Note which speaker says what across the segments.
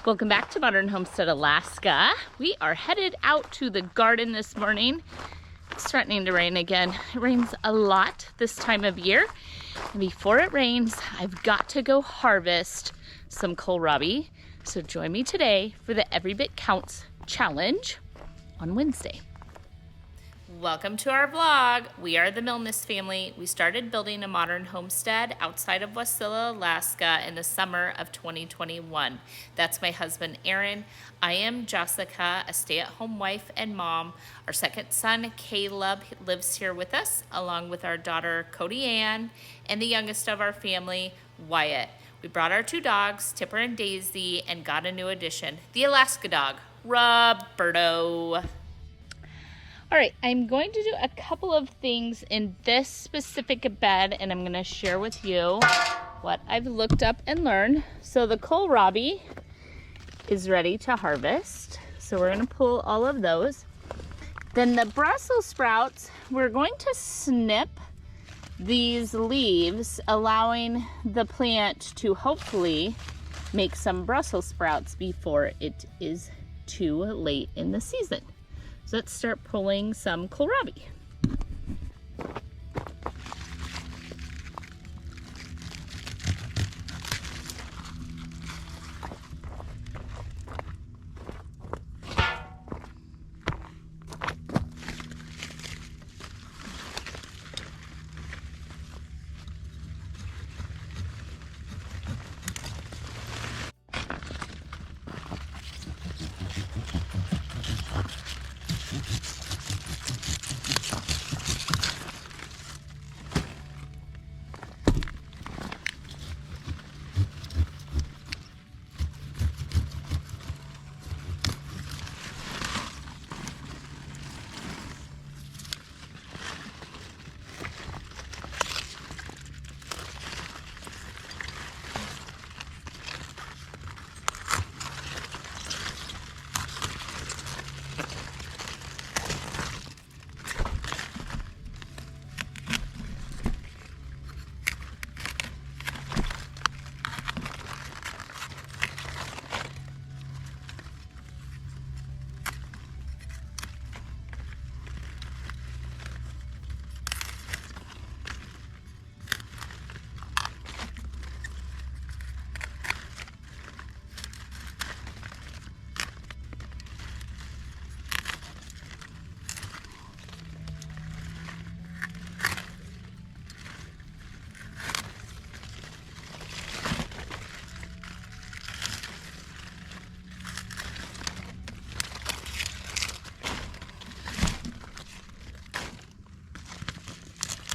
Speaker 1: Welcome back to Modern Homestead, Alaska. We are headed out to the garden this morning. It's threatening to rain again. It rains a lot this time of year. And before it rains, I've got to go harvest some kohlrabi. So join me today for the Every Bit Counts challenge on Wednesday. Welcome to our vlog. We are the Milnes family. We started building a modern homestead outside of Wasilla, Alaska in the summer of 2021. That's my husband, Aaron. I am Jessica, a stay-at-home wife and mom. Our second son, Caleb, lives here with us, along with our daughter, Cody Ann, and the youngest of our family, Wyatt. We brought our two dogs, Tipper and Daisy, and got a new addition, the Alaska dog, Roberto. All right, I'm going to do a couple of things in this specific bed, and I'm going to share with you what I've looked up and learned. So the kohlrabi is ready to harvest. So we're going to pull all of those. Then the Brussels sprouts, we're going to snip these leaves, allowing the plant to hopefully make some Brussels sprouts before it is too late in the season. So let's start pulling some kohlrabi.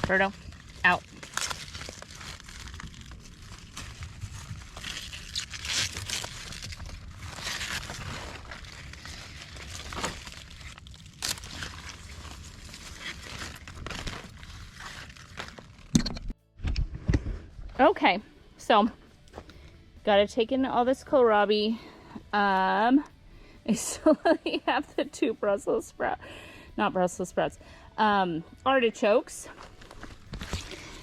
Speaker 1: Roberto, out. Okay, so gotta take in all this kohlrabi. I still only have the two Brussels sprouts, not Brussels sprouts, artichokes.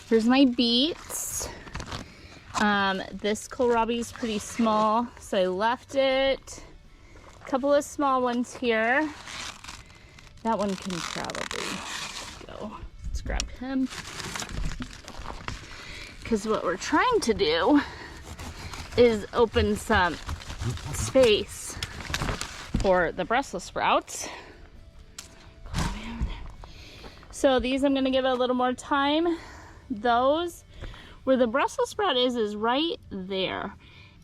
Speaker 1: Here's my beets. This kohlrabi is pretty small, so I left it. A couple of small ones here. That one can probably go. Let's grab him. Because what we're trying to do is open some space for the Brussels sprouts. So these I'm going to give it a little more time. Those, where the Brussels sprout is right there.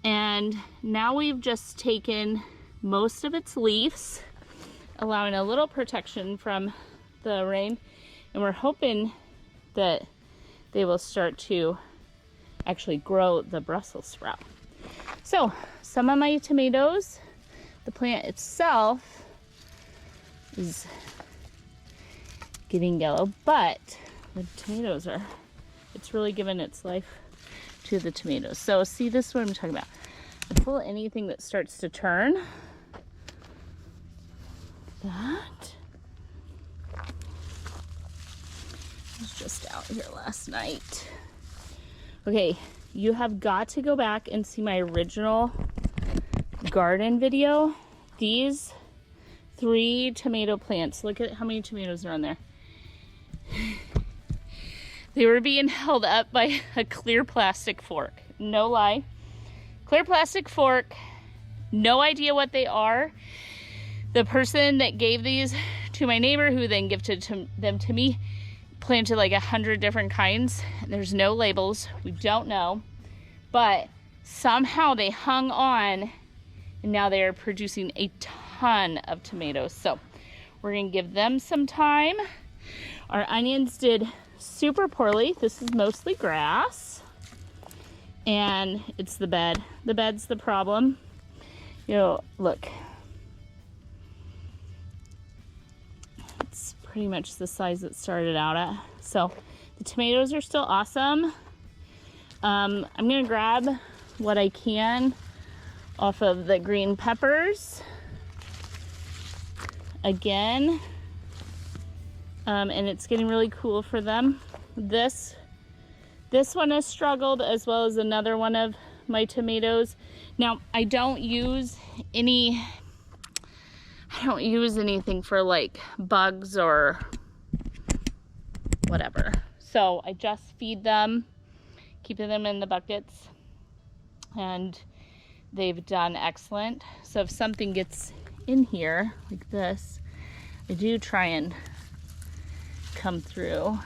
Speaker 1: And now we've just taken most of its leaves, allowing a little protection from the rain. And we're hoping that they will start to actually grow the Brussels sprout. So some of my tomatoes, the plant itself is getting yellow, but the tomatoes are, it's really given its life to the tomatoes. So see, this is what I'm talking about. I pull anything that starts to turn. That was just out here last night. Okay, you have got to go back and see my original garden video, these 3 tomato plants, look at how many tomatoes are on there. They were being held up by a clear plastic fork. No lie. Clear plastic fork. No idea what they are. The person that gave these to my neighbor, who then gifted them to me, planted like 100 different kinds. There's no labels. We don't know. But somehow they hung on, and now they are producing a ton of tomatoes. So we're going to give them some time. Our onions did super poorly. This is mostly grass. And it's the bed. The bed's the problem. You know, look. It's pretty much the size it started out at. So the tomatoes are still awesome. I'm gonna grab what I can off of the green peppers again. And it's getting really cool for them. This one has struggled, as well as another one of my tomatoes. Now, I don't use anything for like bugs or whatever. So I just feed them, keeping them in the buckets, and they've done excellent. So if something gets in here like this, I do try and come through,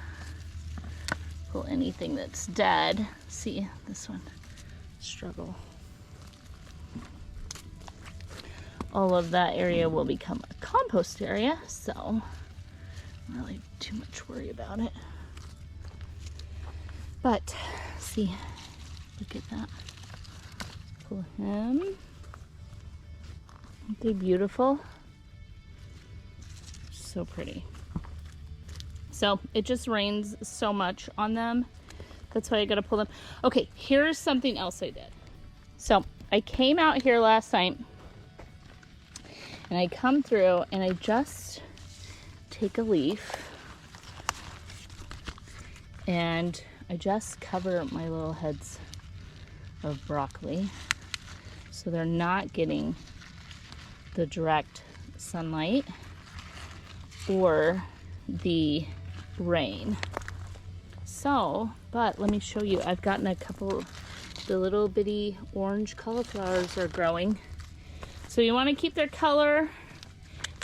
Speaker 1: pull anything that's dead. See, this one, struggle. All of that area will become a compost area, so I'm not really too much worry about it. But see, look at that. Pull him. Aren't they beautiful? So pretty. So it just rains so much on them. That's why I gotta pull them. Okay, here's something else I did. So I came out here last night, and I come through and I just take a leaf and I just cover my little heads of broccoli so they're not getting the direct sunlight or the rain. So, but let me show you, I've gotten a couple, the little bitty orange cauliflowers are growing. So you want to keep their color.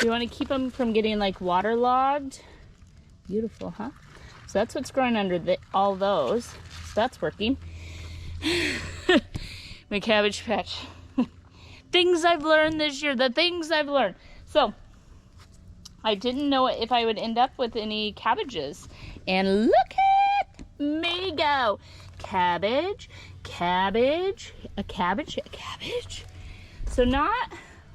Speaker 1: You want to keep them from getting like waterlogged. Beautiful, huh? So that's what's growing under all those. So that's working. My cabbage patch. Things I've learned this year, the things I've learned. So I didn't know if I would end up with any cabbages. And look at me go. Cabbage, cabbage, a cabbage, a cabbage. So not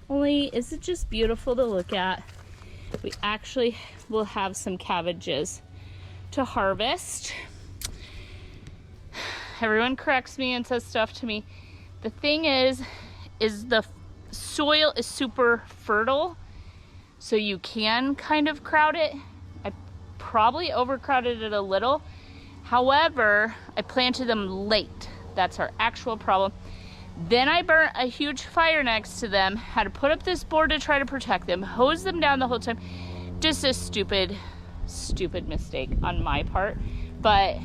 Speaker 1: only is it just beautiful to look at, we actually will have some cabbages to harvest. Everyone corrects me and says stuff to me. The thing is the soil is super fertile, so you can kind of crowd it. I probably overcrowded it a little. However, I planted them late. That's our actual problem. Then I burnt a huge fire next to them, had to put up this board to try to protect them, hose them down the whole time. Just a stupid mistake on my part, but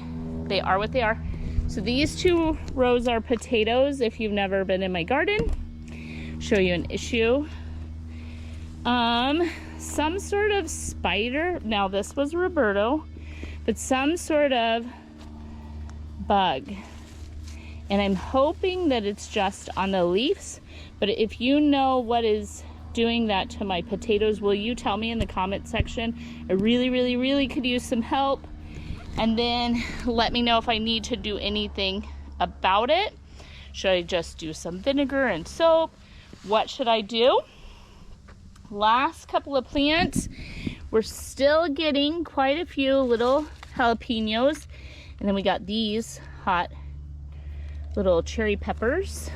Speaker 1: they are what they are. So these 2 rows are potatoes. If you've never been in my garden, show you an issue. Some sort of spider, now this was Roberto, but some sort of bug. And I'm hoping that it's just on the leaves, but if you know what is doing that to my potatoes, will you tell me in the comment section? I really could use some help. And then let me know if I need to do anything about it. Should I just do some vinegar and soap? What should I do? Last couple of plants, we're still getting quite a few little jalapenos. And then we got these hot little cherry peppers,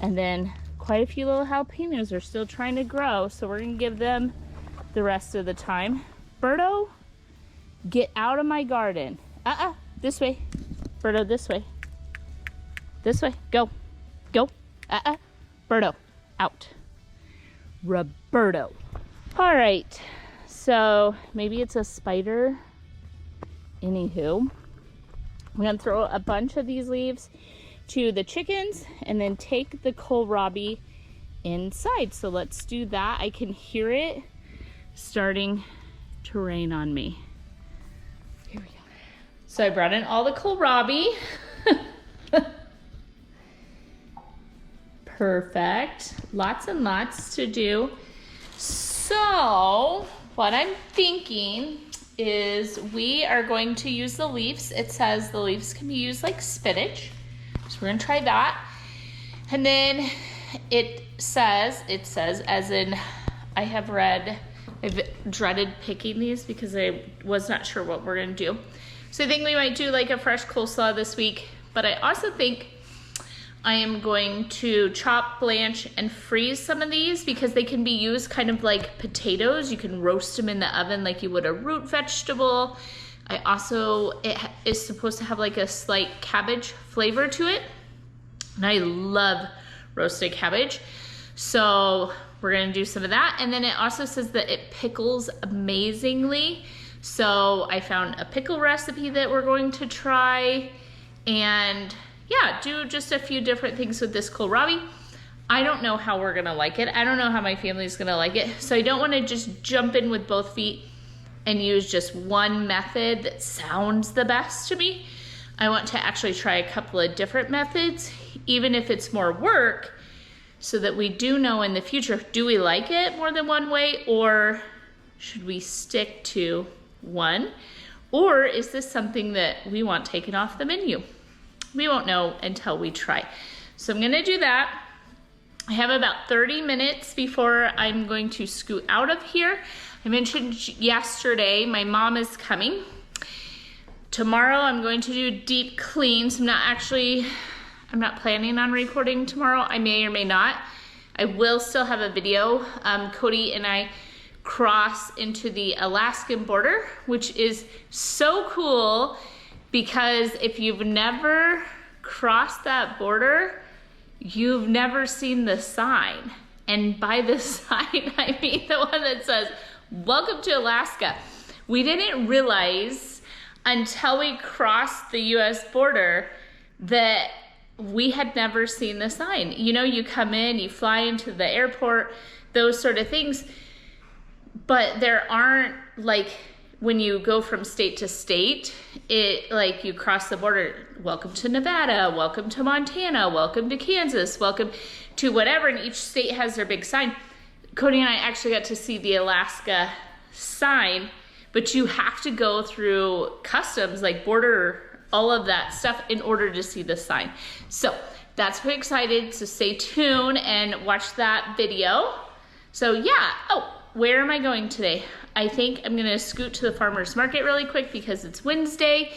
Speaker 1: and then quite a few little jalapenos are still trying to grow, so we're gonna give them the rest of the time. Berto, get out of my garden. This way. Berto, this way. This way. Go. Roberto, out. Roberto. All right, so maybe it's a spider. Anywho, I'm gonna throw a bunch of these leaves to the chickens and then take the kohlrabi inside. So let's do that. I can hear it starting to rain on me. Here we go. So I brought in all the kohlrabi. Perfect. Lots and lots to do. So what I'm thinking is we are going to use the leaves. It says the leaves can be used like spinach. So we're gonna try that. And then it says, as in, I've dreaded picking these because I was not sure what we're gonna do. So I think we might do like a fresh coleslaw this week, but I also think I am going to chop, blanch, and freeze some of these because they can be used kind of like potatoes. You can roast them in the oven like you would a root vegetable. It is supposed to have like a slight cabbage flavor to it. And I love roasted cabbage. So we're gonna do some of that. And then it also says that it pickles amazingly. So I found a pickle recipe that we're going to try. And yeah, do just a few different things with this kohlrabi. I don't know how we're gonna like it. I don't know how my family's gonna like it. So I don't wanna just jump in with both feet and use just one method that sounds the best to me. I want to actually try a couple of different methods, even if it's more work, so that we do know in the future, do we like it more than one way, or should we stick to one? Or is this something that we want taken off the menu? We won't know until we try. So I'm gonna do that. I have about 30 minutes before I'm going to scoot out of here. I mentioned yesterday, my mom is coming. Tomorrow I'm going to do deep cleans. I'm not planning on recording tomorrow. I may or may not. I will still have a video. Cody and I cross into the Alaskan border, which is so cool because if you've never crossed that border, you've never seen the sign. And by the sign, I mean the one that says, "Welcome to Alaska." We didn't realize until we crossed the US border that we had never seen the sign. You know, you come in, you fly into the airport, those sort of things, but there aren't, like, when you go from state to state, like you cross the border, welcome to Nevada, welcome to Montana, welcome to Kansas, welcome to whatever, and each state has their big sign. Cody and I actually got to see the Alaska sign, but you have to go through customs, like border, all of that stuff in order to see the sign. So that's pretty excited, so stay tuned and watch that video. So yeah, oh, where am I going today? I think I'm gonna scoot to the farmer's market really quick because it's Wednesday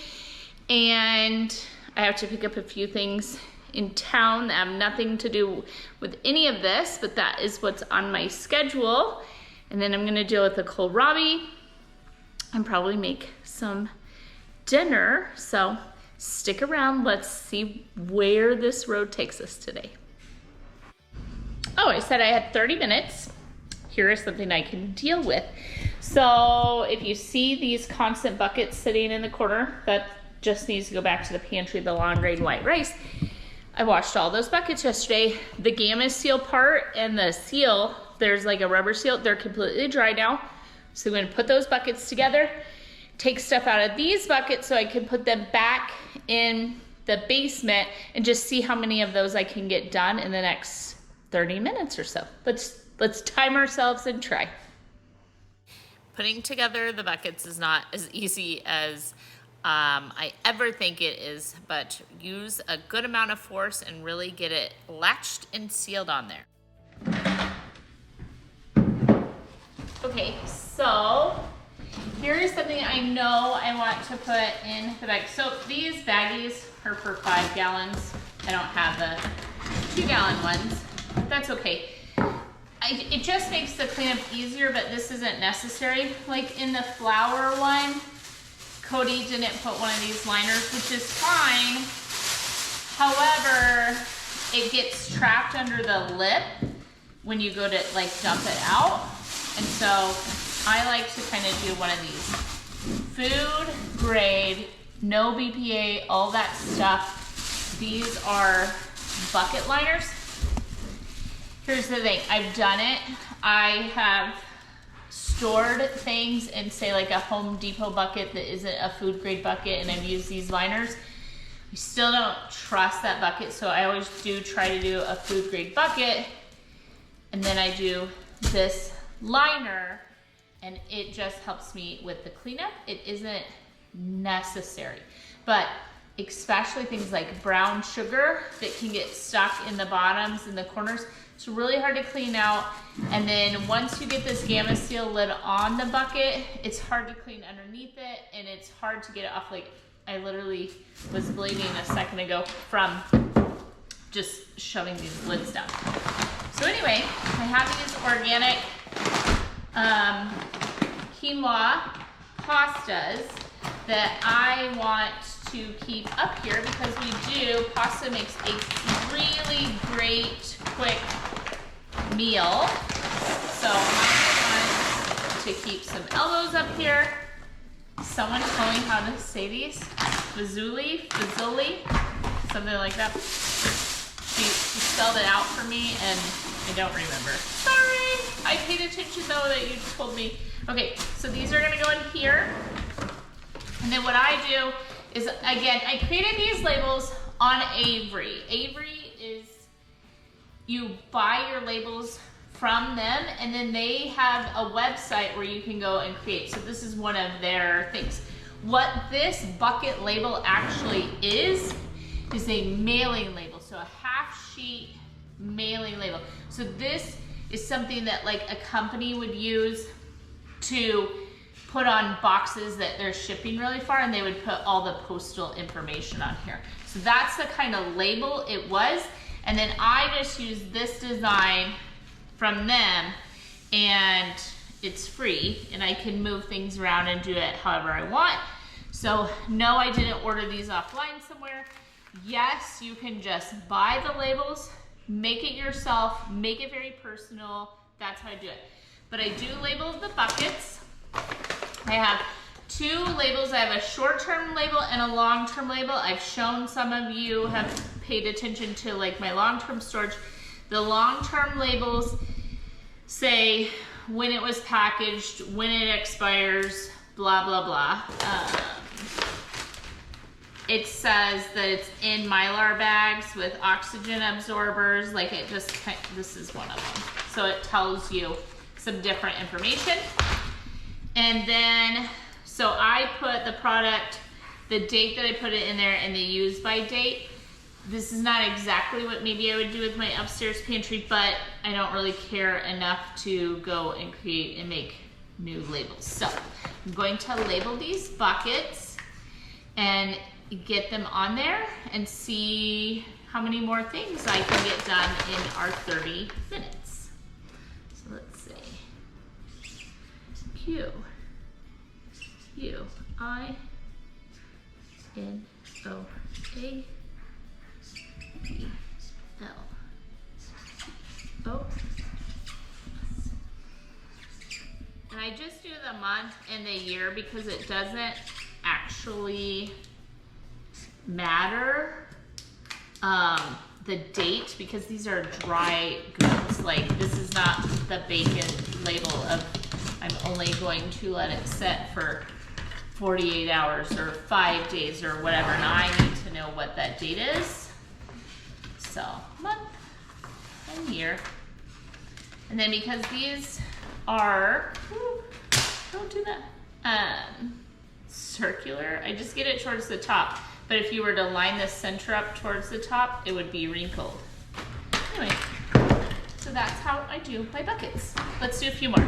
Speaker 1: and I have to pick up a few things in town that have nothing to do with any of this, but that is what's on my schedule. And then I'm gonna deal with the kohlrabi and probably make some dinner. So stick around, let's see where this road takes us today. Oh, I said I had 30 minutes. Here is something I can deal with. So if you see these constant buckets sitting in the corner, that just needs to go back to the pantry, the long grain white rice. I washed all those buckets yesterday. The gamma seal part and the seal, there's like a rubber seal, they're completely dry now. So I'm gonna put those buckets together, take stuff out of these buckets so I can put them back in the basement and just see how many of those I can get done in the next 30 minutes or so. Let's time ourselves and try. Putting together the buckets is not as easy as I ever think it is, but use a good amount of force and really get it latched and sealed on there. Okay, so here is something I know I want to put in the bag. So these baggies are for 5 gallons. I don't have the 2-gallon ones. That's okay. It just makes the cleanup easier, but this isn't necessary. Like in the flour one, Cody didn't put one of these liners, which is fine. However, it gets trapped under the lip when you go to like dump it out. And so I like to kind of do one of these. Food grade, no BPA, all that stuff. These are bucket liners. Here's the thing, I've done it. I have stored things in, say, like a Home Depot bucket that isn't a food grade bucket, and I've used these liners. We still don't trust that bucket, so I always do try to do a food grade bucket, and then I do this liner, and it just helps me with the cleanup. It isn't necessary, but especially things like brown sugar that can get stuck in the bottoms and the corners. It's really hard to clean out. And then once you get this Gamma Seal lid on the bucket, it's hard to clean underneath it, and it's hard to get it off. Like, I literally was bleeding a second ago from just shoving these lids down. So anyway, I have these organic quinoa pastas that I want to keep up here because pasta makes a really great quick meal. So I want to keep some elbows up here. Someone tell me how to say these. Fazuli, something like that. She spelled it out for me and I don't remember. Sorry, I paid attention though that you told me. Okay, so these are gonna go in here. And then what I do is, again, I created these labels on Avery. Avery is, you buy your labels from them, and then they have a website where you can go and create. So this is one of their things. What this bucket label actually is a mailing label. So a half sheet mailing label. So this is something that like a company would use to put on boxes that they're shipping really far, and they would put all the postal information on here. So that's the kind of label it was. And then I just used this design from them, and it's free, and I can move things around and do it however I want. So no, I didn't order these offline somewhere. Yes, you can just buy the labels, make it yourself, make it very personal. That's how I do it. But I do label the buckets. I have two labels. I have a short-term label and a long-term label. I've shown some of you have paid attention to like my long-term storage. The long-term labels say when it was packaged, when it expires, blah, blah, blah. It says that it's in Mylar bags with oxygen absorbers. Like it just, this is one of them. So it tells you some different information. And then, so I put the product, the date that I put it in there, and the use by date. This is not exactly what maybe I would do with my upstairs pantry, but I don't really care enough to go and create and make new labels. So I'm going to label these buckets and get them on there and see how many more things I can get done in our 30 minutes. So let's see. Q-U-I-N-O-A-B-L-O. And I just do the month and the year because it doesn't actually matter the date, because these are dry goods. Like this is not the bacon label of I'm only going to let it set for 48 hours or 5 days or whatever. Now I need to know what that date is. So month and year. And then because these are, don't do that, circular, I just get it towards the top. But if you were to line the center up towards the top, it would be wrinkled. Anyway, so that's how I do my buckets. Let's do a few more.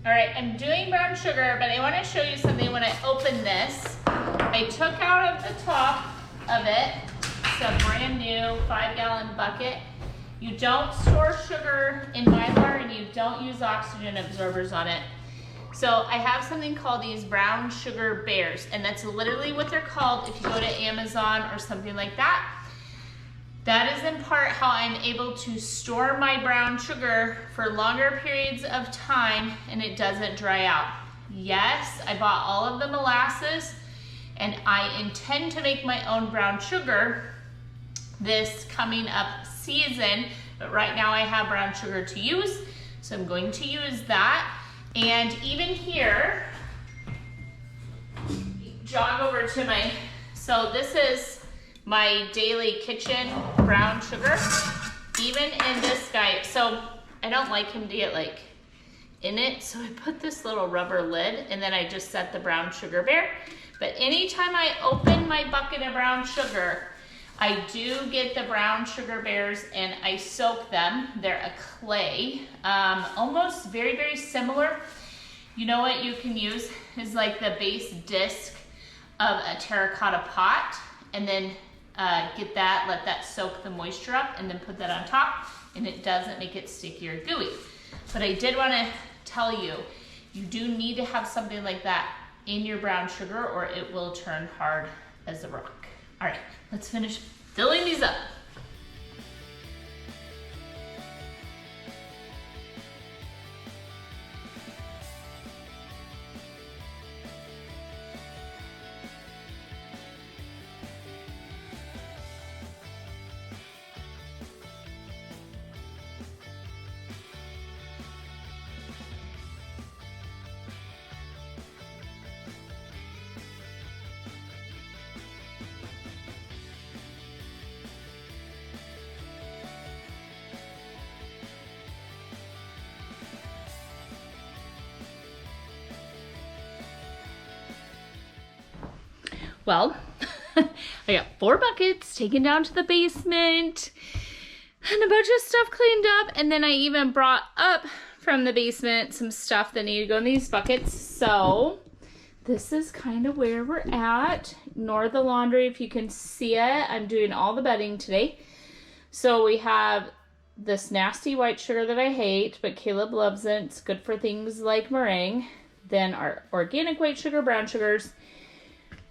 Speaker 1: All right, I'm doing brown sugar, but I want to show you something. When I open this, I took out of the top of it. It's a brand new 5-gallon bucket. You don't store sugar in Mylar, and you don't use oxygen absorbers on it. So I have something called these brown sugar bears, and that's literally what they're called if you go to Amazon or something like that. That is in part how I'm able to store my brown sugar for longer periods of time and it doesn't dry out. Yes, I bought all of the molasses and I intend to make my own brown sugar this coming up season, but right now I have brown sugar to use, so I'm going to use that. And even here, jog over to my, so this is my daily kitchen brown sugar. Even in this guy, so I don't like him to get like in it, so I put this little rubber lid and then I just set the brown sugar bear. But anytime I open my bucket of brown sugar, I do get the brown sugar bears and I soak them. They're a clay, almost very, very similar. You know what you can use is like the base disc of a terracotta pot, and then get that, let that soak the moisture up, and then put that on top, and it doesn't make it sticky or gooey. But I did want to tell you, you do need to have something like that in your brown sugar or it will turn hard as a rock. All right, let's finish filling these up. Well, I got 4 buckets taken down to the basement and a bunch of stuff cleaned up. And then I even brought up from the basement some stuff that needed to go in these buckets. So this is kind of where we're at. Ignore the laundry if you can see it. I'm doing all the bedding today. So we have this nasty white sugar that I hate, but Caleb loves it. It's good for things like meringue. Then our organic white sugar, brown sugars,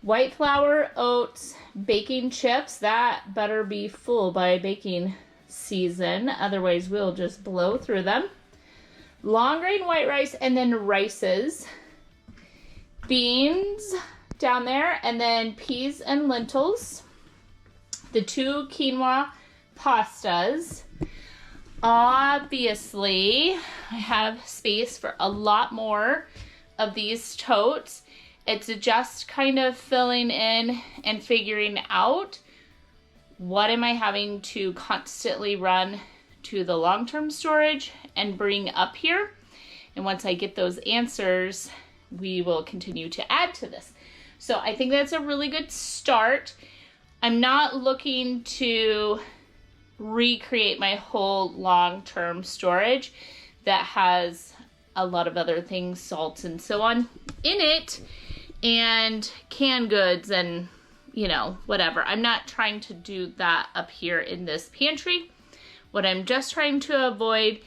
Speaker 1: white flour, oats, baking chips. That better be full by baking season. Otherwise, we'll just blow through them. Long grain white rice, and then rices. Beans down there, and then peas and lentils. The 2 quinoa pastas. Obviously, I have space for a lot more of these totes. It's just kind of filling in and figuring out what am I having to constantly run to the long-term storage and bring up here. And once I get those answers, we will continue to add to this. So I think that's a really good start. I'm not looking to recreate my whole long-term storage that has a lot of other things, salts and so on in it, and canned goods and, you know, whatever. I'm not trying to do that up here in this pantry. What I'm just trying to avoid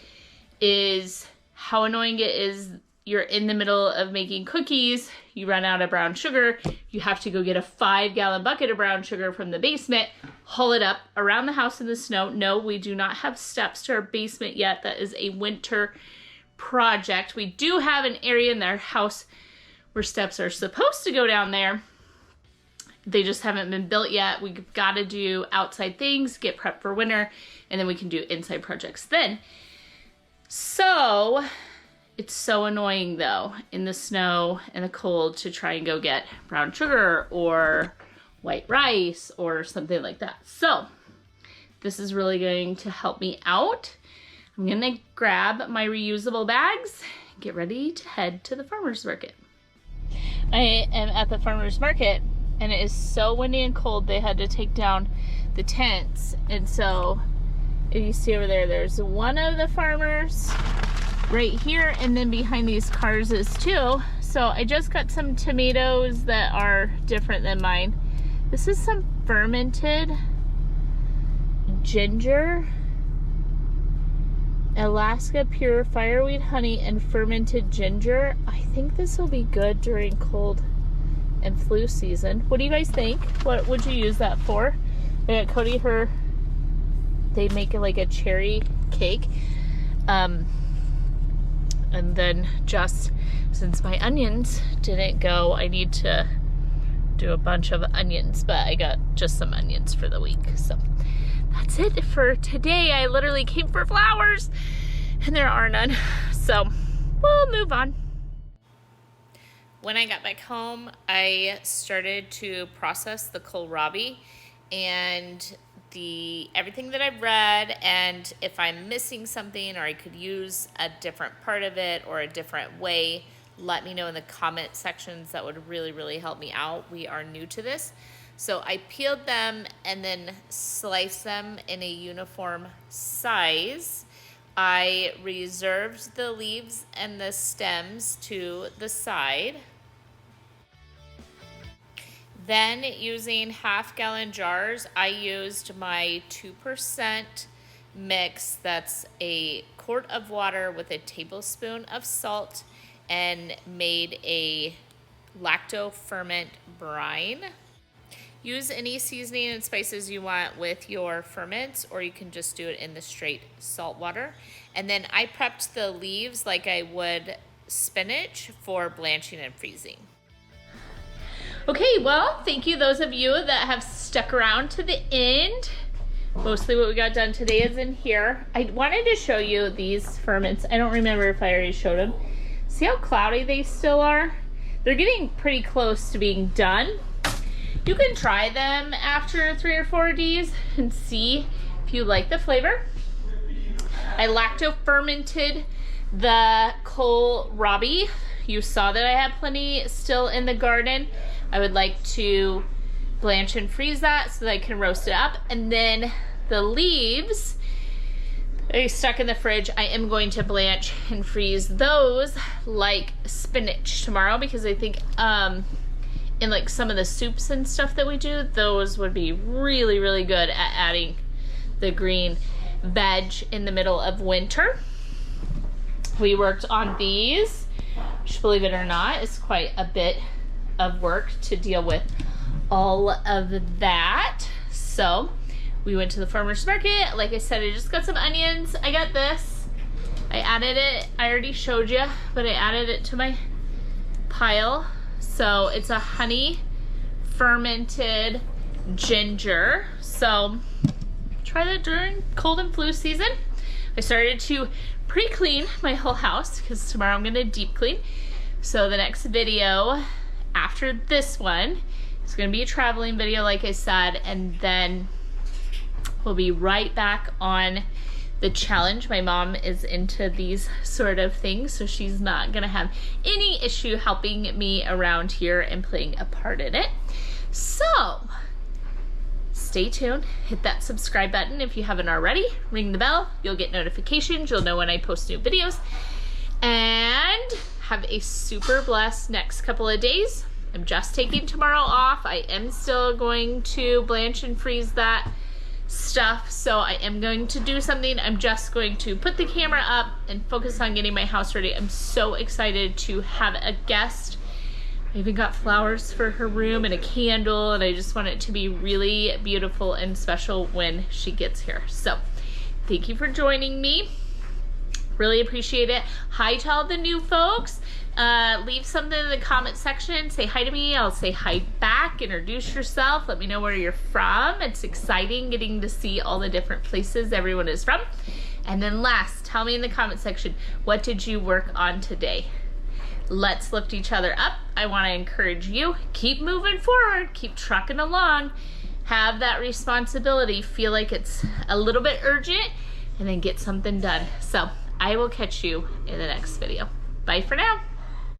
Speaker 1: is how annoying it is. You're in the middle of making cookies, you run out of brown sugar, you have to go get a 5-gallon bucket of brown sugar from the basement, haul it up around the house in the snow. No, we do not have steps to our basement yet. That is a winter project. We do have an area in our house where steps are supposed to go down there. They just haven't been built yet. We've got to do outside things, get prepped for winter, and then we can do inside projects then. So it's so annoying though in the snow and the cold to try and go get brown sugar or white rice or something like that. So this is really going to help me out. I'm gonna grab my reusable bags, get ready to head to the farmer's market. I am at the farmer's market and it is so windy and cold they had to take down the tents. And so if you see over there, there's one of the farmers right here, and then behind these cars is 2. So I just got some tomatoes that are different than mine. This is some fermented ginger. Alaska pure fireweed honey and fermented ginger. I think this will be good during cold and flu season. What do you guys think? What would you use that for? I got Cody they make it like a cherry cake. And then just since my onions didn't go, I need to do a bunch of onions, but I got just some onions for the week. So that's it for today. I literally came for flowers and there are none. So we'll move on. When I got back home, I started to process the kohlrabi and everything that I've read, and if I'm missing something or I could use a different part of it or a different way, let me know in the comment sections. That would really, really help me out. We are new to this. So I peeled them and then sliced them in a uniform size. I reserved the leaves and the stems to the side. Then using half-gallon jars, I used my 2% mix. That's a quart of water with a tablespoon of salt, and made a lacto ferment brine. Use any seasoning and spices you want with your ferments, or you can just do it in the straight salt water. And then I prepped the leaves like I would spinach for blanching and freezing. Okay, well, thank you those of you that have stuck around to the end. Mostly what we got done today is in here. I wanted to show you these ferments. I don't remember if I already showed them. See how cloudy they still are? They're getting pretty close to being done. You can try them after 3 or 4 days and see if you like the flavor. I lacto fermented the kohlrabi. You saw that I had plenty still in the garden. I would like to blanch and freeze that so that I can roast it up. And then the leaves I stuck in the fridge. I am going to blanch and freeze those like spinach tomorrow, because I think in like some of the soups and stuff that we do, those would be really, really good at adding the green veg in the middle of winter. We worked on these, which, believe it or not, is quite a bit of work to deal with all of that. So we went to the farmer's market. Like I said, I just got some onions. I got this. I added it. I already showed you, but I added it to my pile. So it's a honey fermented ginger. So try that during cold and flu season. I started to pre-clean my whole house because tomorrow I'm gonna deep clean. So the next video after this one is gonna be a traveling video, like I said, and then we'll be right back on the challenge. My mom is into these sort of things, so she's not gonna have any issue helping me around here and playing a part in it. So stay tuned, hit that subscribe button if you haven't already, ring the bell, you'll get notifications, you'll know when I post new videos, and have a super blessed next couple of days. I'm just taking tomorrow off. I am still going to blanch and freeze that stuff, so I am going to do something. I'm just going to put the camera up and focus on getting my house ready. I'm so excited to have a guest. I even got flowers for her room and a candle, and I just want it to be really beautiful and special when she gets here. So thank you for joining me. Really appreciate it. Hi to all the new folks. Leave something in the comment section. Say hi to me. I'll say hi back. Introduce yourself. Let me know where you're from. It's exciting getting to see all the different places everyone is from. And then last, tell me in the comment section, what did you work on today? Let's lift each other up. I want to encourage you. Keep moving forward. Keep trucking along. Have that responsibility. Feel like it's a little bit urgent, and then get something done. So I will catch you in the next video. Bye for now.